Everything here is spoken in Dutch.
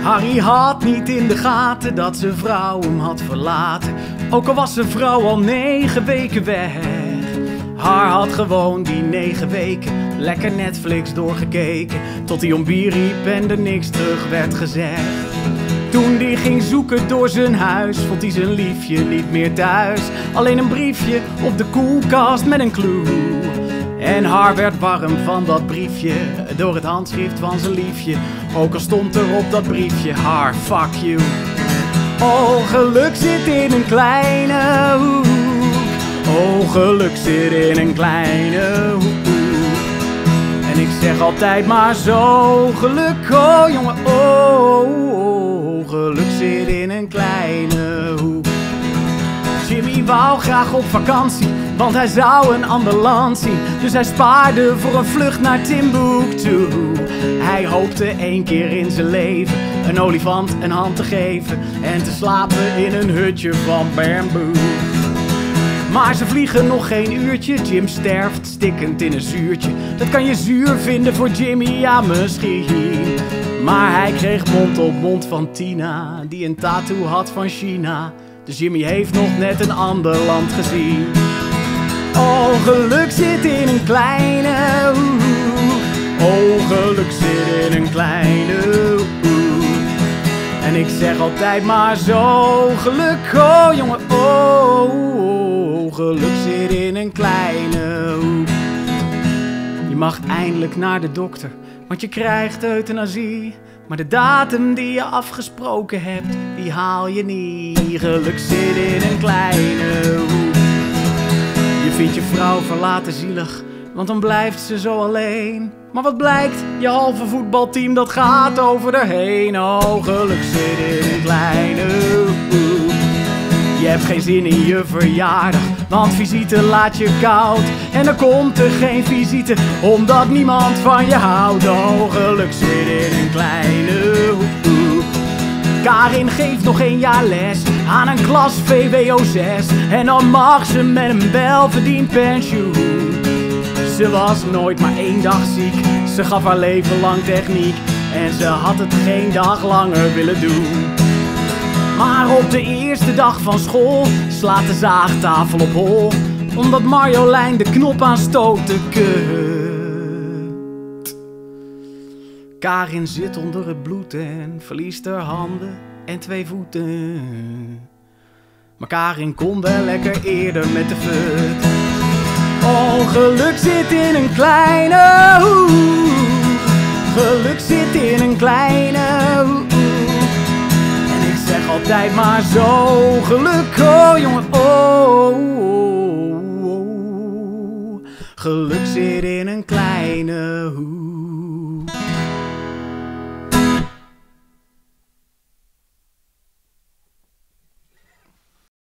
Harry had niet in de gaten dat zijn vrouw hem had verlaten. Ook al was zijn vrouw al 9 weken weg. Har had gewoon die 9 weken lekker Netflix doorgekeken, tot hij om bier riep en er niks terug werd gezegd. Toen die ging zoeken door zijn huis, vond hij zijn liefje niet meer thuis. Alleen een briefje op de koelkast met een clue. En Har werd warm van dat briefje, door het handschrift van zijn liefje. Ook al stond er op dat briefje: Har, fuck you. Oh, geluk zit in een kleine hoek. Oh, geluk zit in een kleine hoek. En ik zeg altijd maar zo: geluk, oh jongen, oh, geluk zit in een kleine hoek. Jimmy wou graag op vakantie, want hij zou een ander land zien. Dus hij spaarde voor een vlucht naar Timbuktu. Hij hoopte 1 keer in zijn leven een olifant een hand te geven en te slapen in een hutje van bamboe. Maar ze vliegen nog geen uurtje, Jim sterft stikkend in een zuurtje. Dat kan je zuur vinden voor Jimmy, ja misschien. Maar hij kreeg mond op mond van Tina, die een tattoo had van China. Dus Jimmy heeft nog net een ander land gezien. Oh, geluk zit in een kleine hoek. Oh, geluk zit in een kleine hoek. En ik zeg altijd maar zo: geluk, oh jongen, oh, geluk zit in een kleine hoek. Je mag eindelijk naar de dokter, want je krijgt euthanasie. Maar de datum die je afgesproken hebt, die haal je niet. Geluk zit in een kleine hoek. Je vindt je vrouw verlaten zielig, want dan blijft ze zo alleen. Maar wat blijkt, je halve voetbalteam dat gaat over erheen. Oh, geluk zit in een kleine hoek. Je hebt geen zin in je verjaardag, want visite laat je koud. En dan komt er geen visite, omdat niemand van je houdt. Oh, geluk zit in een kleine hoek. Karin geeft nog 1 jaar les aan een klas VWO 6. En dan mag ze met een welverdiend pensioen. Ze was nooit maar 1 dag ziek, ze gaf haar leven lang techniek. En ze had het geen dag langer willen doen. Maar op de eerste dag van school slaat de zaagtafel op hol, omdat Marjolein de knop aanstoten kut. Karin zit onder het bloed en verliest haar handen en 2 voeten. Maar Karin kon wel lekker eerder met de fut. Oh, geluk zit in een kleine hoek. Geluk zit in een kleine hoek. Zeg altijd maar zo: geluk, oh jongen, oh, geluk zit in een kleine hoek.